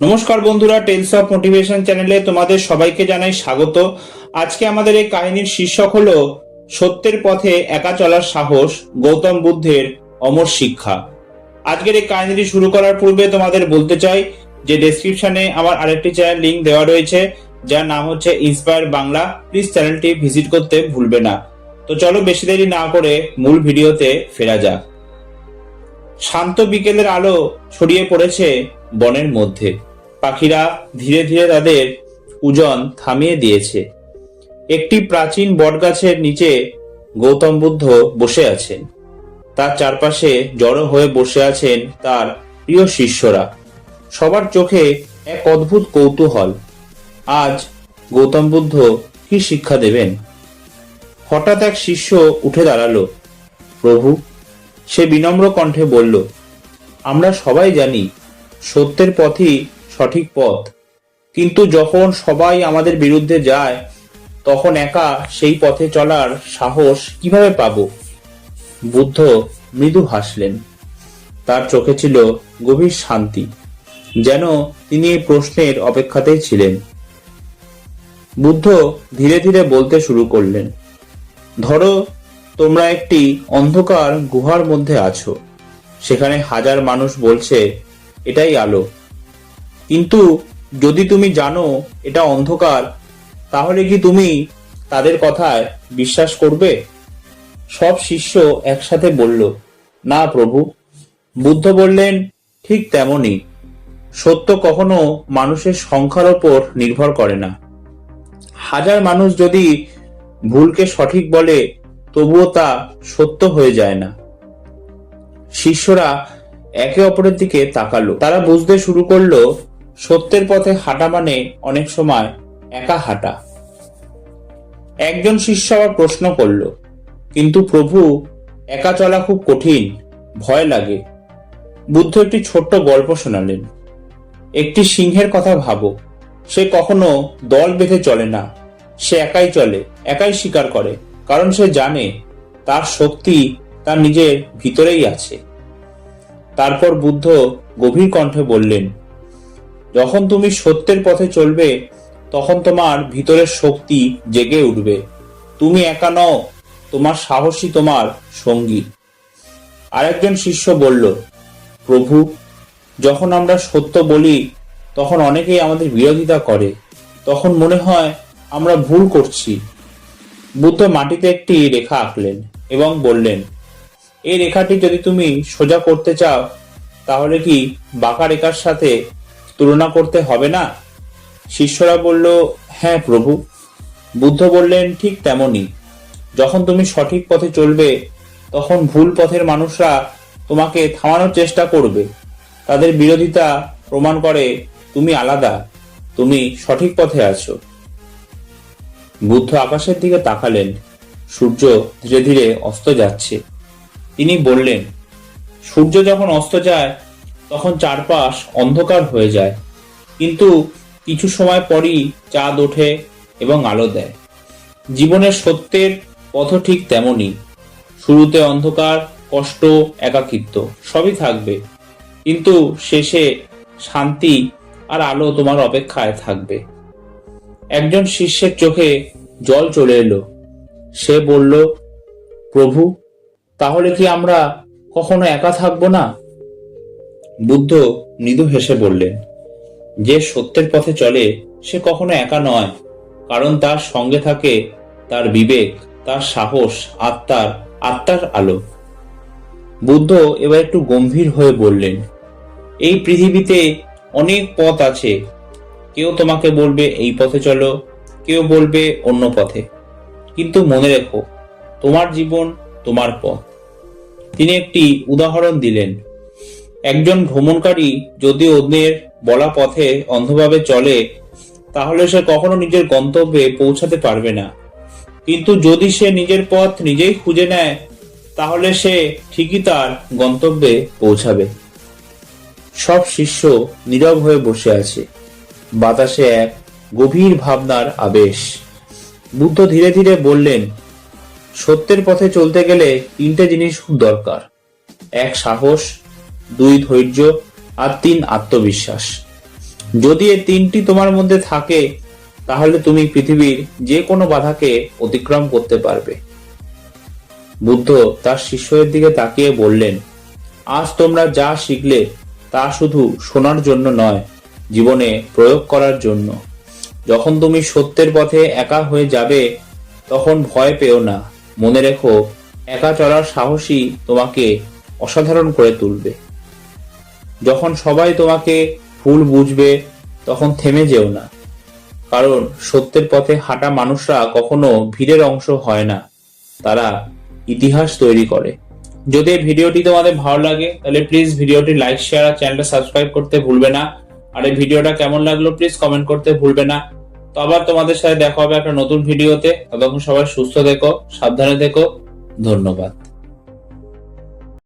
নমস্কার বন্ধুরা, tales of motivation চ্যানেলে তোমাদের সবাইকে জানাই স্বাগত। আজকে আমাদের এই কাহিনীর শীর্ষক হলো সত্যের পথে একা চলার সাহস, গৌতম বুদ্ধের অমর শিক্ষা। আজকের এই কাহিনীটি শুরু করার পূর্বে তোমাদের বলতে চাই যে ডেসক্রিপশনে আমার আরেকটি চ্যানেল লিংক দেওয়া রয়েছে, যার নাম হচ্ছে ইন্সপায়ার বাংলা। প্লিজ চ্যানেলটি ভিজিট করতে ভুলবে না। তো চলো বেশি দেরি না করে মূল ভিডিওতে ফেরা যাক। শান্ত বিকেলের আলো ছড়িয়ে পড়েছে বনের মধ্যে। পাখিরা ধীরে ধীরে তাদের কুজন থামিয়ে দিয়েছে। একটি প্রাচীন বটগাছের নিচে গৌতম বুদ্ধ বসে আছেন। তার চারপাশে জড়ো হয়ে বসে আছেন তার প্রিয় শিষ্যরা। সবার চোখে এক অদ্ভুত কৌতূহল। আজ গৌতম বুদ্ধ কি শিক্ষা দেবেন? হঠাৎ এক শিষ্য উঠে দাঁড়ালো। প্রভু, সে বিনম্র কণ্ঠে বলল, আমরা সবাই জানি সত্যের পথই সঠিক পথ, কিন্তু যখন সবাই আমাদের বিরুদ্ধে যায় তখন একা সেই পথে চলার সাহস কিভাবে পাব? বুদ্ধ মৃদু হাসলেন। তার চোখে ছিল গভীর শান্তি, যেন তিনি এই প্রশ্নের অপেক্ষাতেই ছিলেন। বুদ্ধ ধীরে ধীরে বলতে শুরু করলেন, ধরো তোমরা একটি অন্ধকার গুহার মধ্যে আছো। সেখানে হাজার মানুষ বলছে এটাই আলো, কিন্তু যদি তুমি জানো এটা অন্ধকার, তাহলে কি তুমি তাদের কথায় বিশ্বাস করবে? সব শিষ্য একসাথে বলল, না প্রভু। বুদ্ধ বললেন, ঠিক তেমনি সত্য কখনো মানুষের সংখ্যার ওপর নির্ভর করে না। হাজার মানুষ যদি ভুলকে সঠিক বলে, তবুও তা সত্য হয়ে যায় না। শিষ্যরা একে অপরের দিকে তাকালো। তারা বুঝতে শুরু করলো সত্যের পথে হাঁটা মানে অনেক সময় একা হাঁটা। একজন শিষ্য আবার প্রশ্ন করলো, কিন্তু প্রভু, একা চলা খুব কঠিন, ভয় লাগে। বুদ্ধ একটি ছোট্ট গল্প শোনালেন। একটি সিংহের কথা ভাবো। সে কখনো দল বেঁধে চলে না। সে একাই চলে, একাই শিকার করে, কারণ সে জানে তার শক্তি তার নিজের ভিতরেই আছে। তারপর বুদ্ধ গভীর কণ্ঠে বললেন, যখন তুমি সত্যের পথে চলবে তখন তোমার ভিতরের শক্তি জেগে উঠবে। তুমি একা নও, তোমার সাহসী তোমার সঙ্গী। আরেকজন শিষ্য বলল, প্রভু, যখন আমরা সত্য বলি তখন অনেকেই আমাদের বিরোধিতা করে। তখন মনে হয় আমরা ভুল করছি। বুদ্ধ মাটিতে একটি রেখা আঁকলেন এবং বললেন, এই রেখাটি যদি তুমি সোজা করতে চাও, তাহলে কি বাঁকা রেখার সাথে তুলনা করতে হবে না? শিষ্যরা বলল, হ্যাঁ প্রভু। বুদ্ধ বললেন, ঠিক তেমনি যখন তুমি সঠিক পথে চলবে তখন ভুল পথের মানুষরা তোমাকে থামানোর চেষ্টা করবে। তাদের বিরোধিতা প্রমাণ করে তুমি আলাদা, তুমি সঠিক পথে আছো। বুদ্ধ আকাশের দিকে তাকালেন। সূর্য ধীরে ধীরে অস্ত যাচ্ছে। তিনি বললেন, সূর্য যখন অস্ত যায় তখন চারপাশ অন্ধকার হয়ে যায়, কিন্তু কিছু সময় পরই চাঁদ ওঠে এবং আলো দেয়। জীবনের সত্যের পথ ঠিক তেমনি। শুরুতে অন্ধকার, কষ্ট, একাকিত্ব সবই থাকবে, কিন্তু শেষে শান্তি আর আলো তোমার অপেক্ষায় থাকবে। একজন শিষ্যের চোখে জল চলে এলো। সে বলল, প্রভু, তাহলে কি আমরা কখনো একা থাকবো না? বুদ্ধ মৃদু হেসে বললেন, যে সত্যের পথে চলে সে কখনো একা নয়, কারণ তার সঙ্গে থাকে তার বিবেক, তার সাহস, আত্মার আলো। বুদ্ধ এবার একটু গম্ভীর হয়ে বললেন, এই পৃথিবীতে অনেক পথ আছে। কেউ তোমাকে বলবে এই পথে চলো, কেউ বলবে অন্য পথে, কিন্তু মনে রেখো, তোমার জীবন, তোমার পথ। তিনি একটি উদাহরণ দিলেন। একজন ভ্রমণকারী যদি অন্যের বলা পথে অন্ধভাবে চলে, তাহলে সে কখনো নিজের গন্তব্যে পৌঁছাতে পারবে না। কিন্তু যদি সে নিজের পথ নিজেই খুঁজে নেয়, তাহলে সে ঠিকই তার গন্তব্যে পৌঁছাবে। সব শিষ্য নীরব হয়ে বসে আছে। বাতাসে এক গভীর ভাবনার আবেশ। বুদ্ধ ধীরে ধীরে বললেন, সত্যের পথে চলতে গেলে তিনটে জিনিস খুব দরকার। এক, সাহস; দুই, ধৈর্য; আর তিন, আত্মবিশ্বাস। যদি এই তিনটি তোমার মধ্যে থাকে তাহলে তুমি পৃথিবীর যে কোনো বাধাকে অতিক্রম করতে পারবে। বুদ্ধ তার শিষ্যদের দিকে তাকিয়ে বললেন, আজ তোমরা যা শিখলে তা শুধু শোনার জন্য নয়, জীবনে প্রয়োগ করার জন্য। যখন তুমি সত্যের পথে একা হয়ে যাবে তখন ভয় পেও না। মনে রেখো, একা চলার সাহসী তোমাকে অসাধারণ করে তুলবে। যখন সবাই তোমাকে ভুল বুঝবে তখন থেমে যেও না, কারণ সত্যের পথে হাঁটা মানুষরা কখনো ভিড়ের অংশ হয় না, তারা ইতিহাস তৈরি করে। যদি এই ভিডিওটি তোমাদের ভালো লাগে তাহলে প্লিজ ভিডিওটি লাইক, শেয়ার আর চ্যানেলটা সাবস্ক্রাইব করতে ভুলবে না। আর এই ভিডিওটা কেমন লাগলো প্লিজ কমেন্ট করতে ভুলবে না। তো আবার তোমাদের সাথে দেখা হবে একটা নতুন ভিডিওতে। ততক্ষণ সবাই সুস্থ থেকো, সাবধানে থেকো। ধন্যবাদ।